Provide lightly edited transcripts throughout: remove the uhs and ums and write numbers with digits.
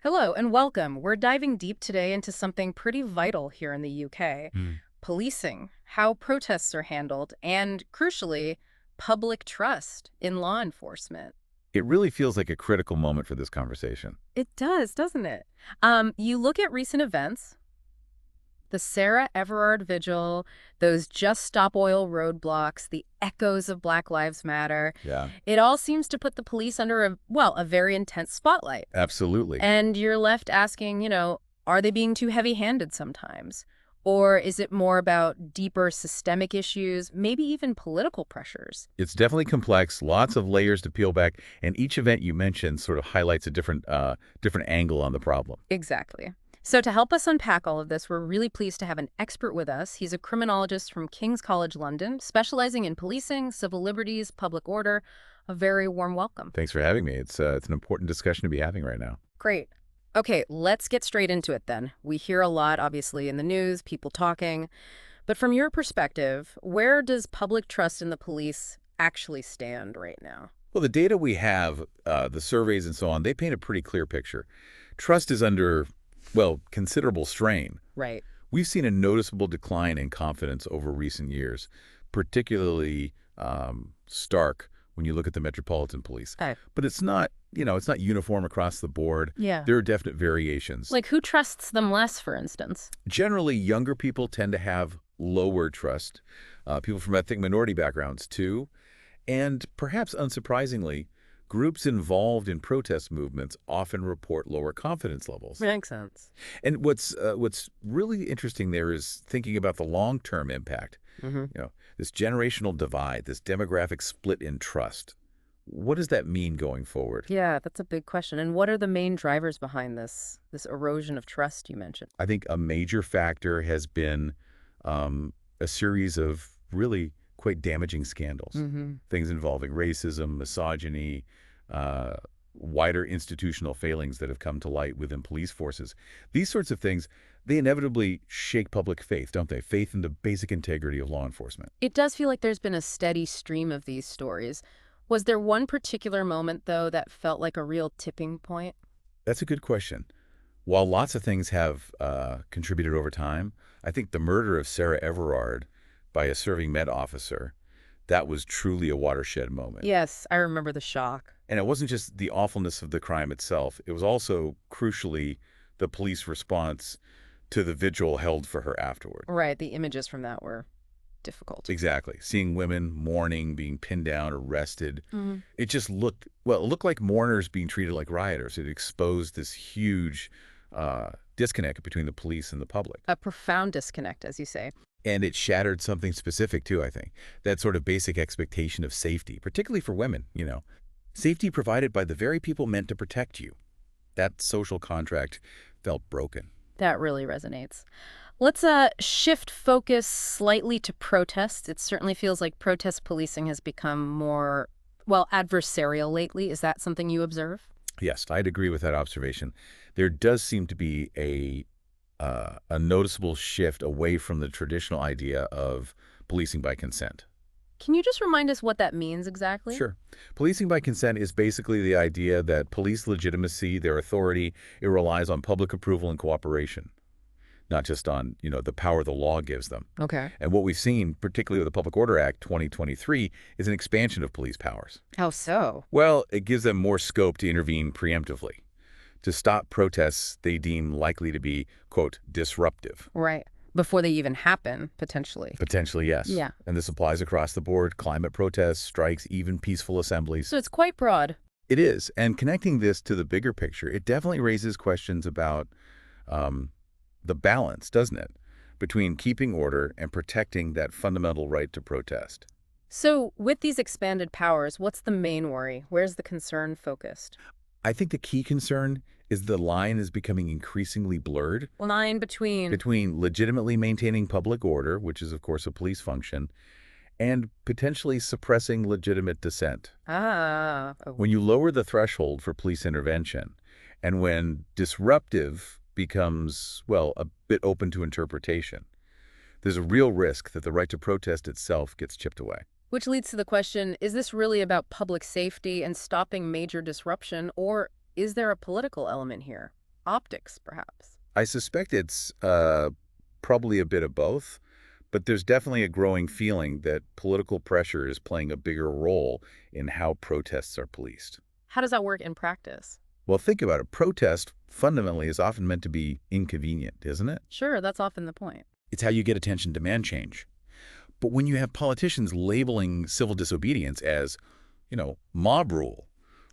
Hello and welcome. We're diving deep today into something pretty vital here in the UK: Mm. policing, how protests are handled, and crucially, public trust in law enforcement. It really feels like a critical moment for this conversation. It does, doesn't it? You look at recent events, the Sarah Everard vigil, those Just Stop Oil roadblocks, the echoes of Black Lives Matter. Yeah, It all seems to put the police under a very intense spotlight. absolutely. And you're left asking, are they being too heavy-handed sometimes? Or is it more about deeper systemic issues, maybe even political pressures? It's definitely complex, lots of layers to peel back, and each event you mentioned sort of highlights a different angle on the problem. Exactly. So to help us unpack all of this, we're really pleased to have an expert with us. He's a criminologist from King's College London, specializing in policing, civil liberties, public order. A very warm welcome. Thanks for having me. It's an important discussion to be having right now. Great. Okay, let's get straight into it then. We hear a lot, obviously, in the news, people talking. But from your perspective, where does public trust in the police actually stand right now? Well, the data we have, the surveys and so on, they paint a pretty clear picture. Trust is under, well, considerable strain. Right. We've seen a noticeable decline in confidence over recent years, particularly stark when you look at the Metropolitan Police. Okay. But it's not uniform across the board. Yeah. There are definite variations. Like who trusts them less, for instance? Generally, younger people tend to have lower trust. People from ethnic minority backgrounds, too. And perhaps unsurprisingly, groups involved in protest movements often report lower confidence levels. Makes sense. And what's really interesting there is thinking about the long-term impact. Hmm. This generational divide, this demographic split in trust. What does that mean going forward? Yeah, that's a big question. And what are the main drivers behind this erosion of trust you mentioned? I think a major factor has been a series of really quite damaging scandals. Hmm. Things involving racism, misogyny, uh, wider institutional failings that have come to light within police forces. These sorts of things, they inevitably shake public faith, don't they? Faith in the basic integrity of law enforcement. It does feel like there's been a steady stream of these stories. Was there one particular moment, though, that felt like a real tipping point? That's a good question. While lots of things have contributed over time, I think the murder of Sarah Everard by a serving Met officer, that was truly a watershed moment. Yes, I remember the shock. And it wasn't just the awfulness of the crime itself. It was also, crucially, the police response to the vigil held for her afterward. Right, the images from that were difficult. Exactly. Seeing women mourning, being pinned down, arrested. Mhm. It just looked, well, it looked like mourners being treated like rioters. It exposed this huge disconnect between the police and the public. A profound disconnect, as you say. And it shattered something specific, too, I think. That sort of basic expectation of safety, particularly for women. Safety provided by the very people meant to protect you. That social contract felt broken. That really resonates. Let's shift focus slightly to protests. It certainly feels like protest policing has become more, well, adversarial lately. Is that something you observe? Yes, I'd agree with that observation. There does seem to be a noticeable shift away from the traditional idea of policing by consent. Can you just remind us what that means exactly? Sure. Policing by consent is basically the idea that police legitimacy, their authority, it relies on public approval and cooperation, not just on, the power the law gives them. Okay. And what we've seen, particularly with the Public Order Act 2023, is an expansion of police powers. How so? Well, it gives them more scope to intervene preemptively, to stop protests they deem likely to be, quote, disruptive. Right. Before they even happen, potentially. Potentially, yes. Yeah. And this applies across the board: climate protests, strikes, even peaceful assemblies. So it's quite broad. It is. And connecting this to the bigger picture, it definitely raises questions about the balance, doesn't it, between keeping order and protecting that fundamental right to protest. So with these expanded powers, what's the main worry? Where's the concern focused? I think the key concern is the line is becoming increasingly blurred Line between. between legitimately maintaining public order, which is, of course, a police function, and potentially suppressing legitimate dissent. Oh. When you lower the threshold for police intervention, and when disruptive becomes, well, a bit open to interpretation, there's a real risk that the right to protest itself gets chipped away. Which leads to the question, is this really about public safety and stopping major disruption, or is there a political element here? optics, perhaps? I suspect it's probably a bit of both, but there's definitely a growing feeling that political pressure is playing a bigger role in how protests are policed. How does that work in practice? Well, think about it. Protest fundamentally is often meant to be inconvenient, isn't it? Sure, that's often the point. It's how you get attention, demand change. But when you have politicians labeling civil disobedience as, mob rule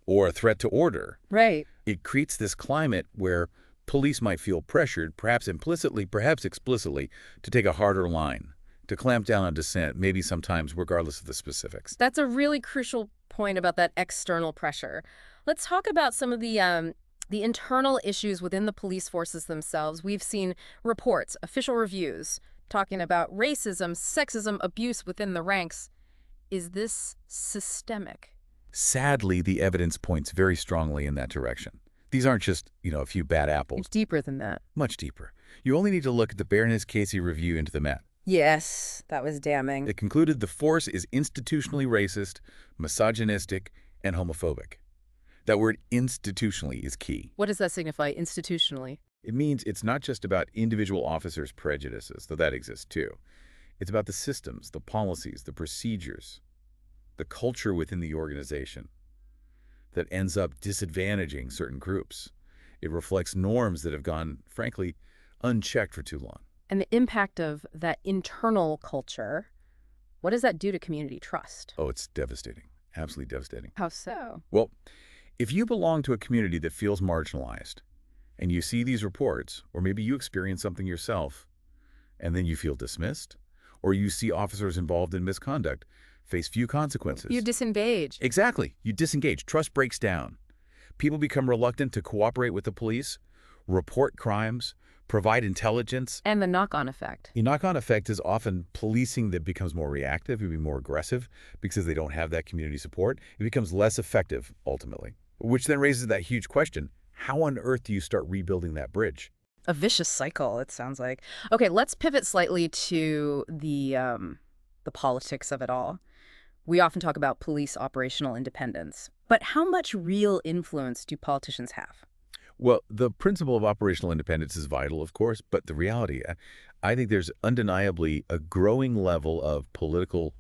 or a threat to order, Right. it creates this climate where police might feel pressured, perhaps implicitly, perhaps explicitly, to take a harder line, to clamp down on dissent, maybe sometimes regardless of the specifics. That's a really crucial point about that external pressure. Let's talk about some of the internal issues within the police forces themselves. We've seen reports, official reviews, talking about racism, sexism, abuse within the ranks. Is this systemic? Sadly, the evidence points very strongly in that direction. These aren't just, a few bad apples. It's deeper than that. Much deeper. You only need to look at the Baroness-Casey review into the Met. Yes, that was damning. It concluded the force is institutionally racist, misogynistic, and homophobic. That word institutionally is key. What does that signify institutionally? It means it's not just about individual officers' prejudices, though that exists too. It's about the systems, the policies, the procedures, the culture within the organization that ends up disadvantaging certain groups. It reflects norms that have gone, frankly, unchecked for too long. And the impact of that internal culture, what does that do to community trust? Oh, it's devastating. Absolutely devastating. How so? Well, if you belong to a community that feels marginalized, and you see these reports, or maybe you experience something yourself, and then you feel dismissed, or you see officers involved in misconduct face few consequences. You disengage. Exactly. You disengage. Trust breaks down. People become reluctant to cooperate with the police, report crimes, provide intelligence. And the knock-on effect. The knock-on effect is often policing that becomes more reactive, maybe more aggressive, because they don't have that community support. It becomes less effective, ultimately, which then raises that huge question. How on earth do you start rebuilding that bridge? A vicious cycle, it sounds like. Okay, let's pivot slightly to the politics of it all. We often talk about police operational independence, but how much real influence do politicians have? Well, the principle of operational independence is vital, of course, but the reality, I think there's undeniably a growing level of political,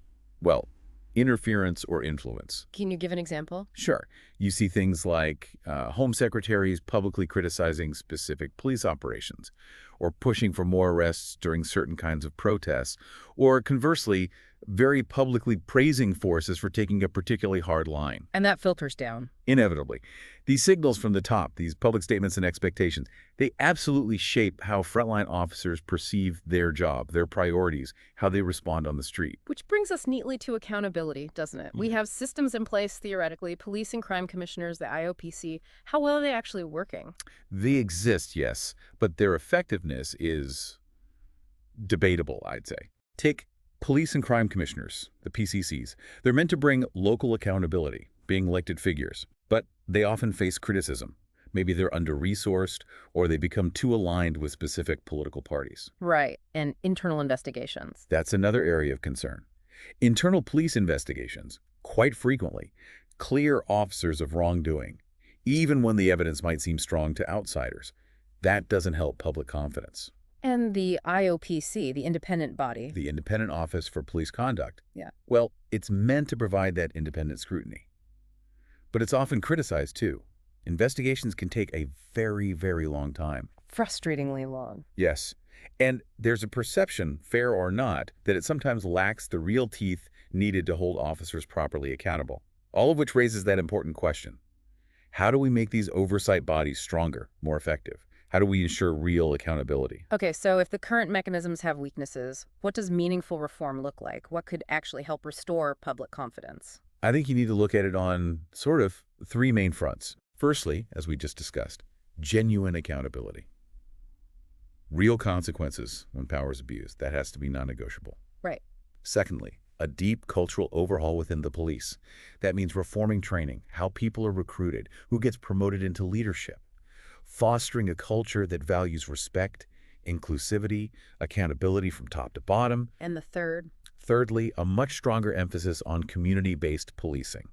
interference or influence. Can you give an example? Sure. You see things like home secretaries publicly criticizing specific police operations, or pushing for more arrests during certain kinds of protests, or conversely, very publicly praising forces for taking a particularly hard line. And that filters down. Inevitably. These signals from the top, these public statements and expectations, they absolutely shape how frontline officers perceive their job, their priorities, how they respond on the street. Which brings us neatly to accountability, doesn't it? We have systems in place, theoretically, police and crime commissioners, the IOPC. How well are they actually working? They exist, yes, but their effectiveness is debatable, I'd say. Take police and crime commissioners, the PCCs. They're meant to bring local accountability, being elected figures, but they often face criticism. Maybe they're under-resourced, or they become too aligned with specific political parties. Right, and internal investigations. That's another area of concern. Internal police investigations, quite frequently, clear officers of wrongdoing, even when the evidence might seem strong to outsiders. That doesn't help public confidence. And the IOPC, the independent body. The Independent Office for Police Conduct. Yeah. Well, it's meant to provide that independent scrutiny. But it's often criticized, too. Investigations can take a very, very long time. Frustratingly long. Yes. And there's a perception, fair or not, that it sometimes lacks the real teeth needed to hold officers properly accountable. All of which raises that important question. How do we make these oversight bodies stronger, more effective? How do we ensure real accountability? Okay, so if the current mechanisms have weaknesses, what does meaningful reform look like? What could actually help restore public confidence? I think you need to look at it on sort of three main fronts. Firstly, as we just discussed, genuine accountability. Real consequences when power is abused. That has to be non-negotiable. Right. Secondly, a deep cultural overhaul within the police. That means reforming training, how people are recruited, who gets promoted into leadership. Fostering a culture that values respect, inclusivity, accountability from top to bottom. And the third? Thirdly, a much stronger emphasis on community-based policing.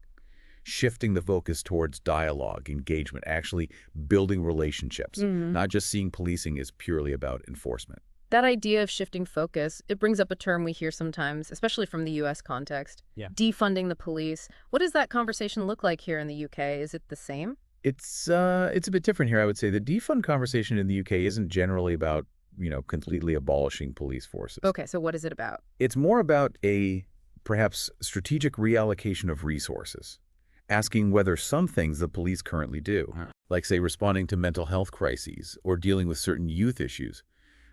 shifting the focus towards dialogue, engagement, actually building relationships, not just seeing policing as purely about enforcement. That idea of shifting focus, it brings up a term we hear sometimes, especially from the U.S. context, Yeah. defunding the police. What does that conversation look like here in the UK? Is it the same? It's a bit different here, I would say. The defund conversation in the UK isn't generally about, completely abolishing police forces. Okay, so what is it about? It's more about a perhaps strategic reallocation of resources, asking whether some things the police currently do, like, say, responding to mental health crises or dealing with certain youth issues,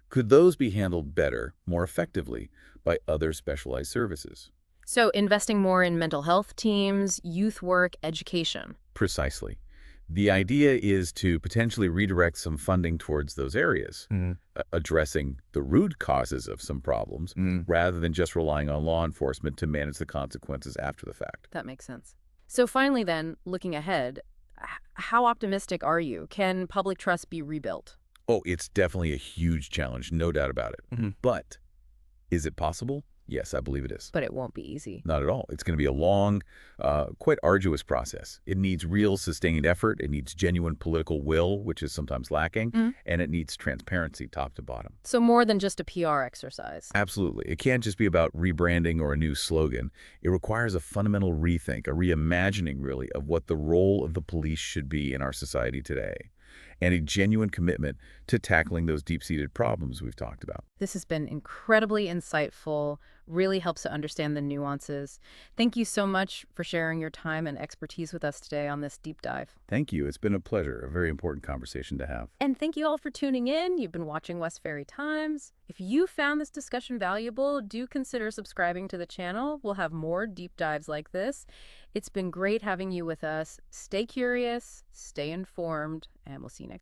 could those be handled better, more effectively, by other specialized services? So investing more in mental health teams, youth work, education. Precisely. The idea is to potentially redirect some funding towards those areas, addressing the root causes of some problems, rather than just relying on law enforcement to manage the consequences after the fact. That makes sense. So finally then, looking ahead, how optimistic are you? Can public trust be rebuilt? Oh, it's definitely a huge challenge, no doubt about it. But is it possible? Yes, I believe it is. But it won't be easy. Not at all. It's going to be a long, quite arduous process. It needs real sustained effort. It needs genuine political will, which is sometimes lacking, and it needs transparency top to bottom. So more than just a PR exercise. Absolutely. It can't just be about rebranding or a new slogan. It requires a fundamental rethink, a reimagining, really, of what the role of the police should be in our society today, and a genuine commitment to tackling those deep-seated problems we've talked about. This has been incredibly insightful, really helps to understand the nuances. Thank you so much for sharing your time and expertise with us today on this deep dive. Thank you. It's been a pleasure, a very important conversation to have. And thank you all for tuning in. You've been watching Westferry Times. If you found this discussion valuable, do consider subscribing to the channel. We'll have more deep dives like this. It's been great having you with us. Stay curious, stay informed, and we'll see you next time.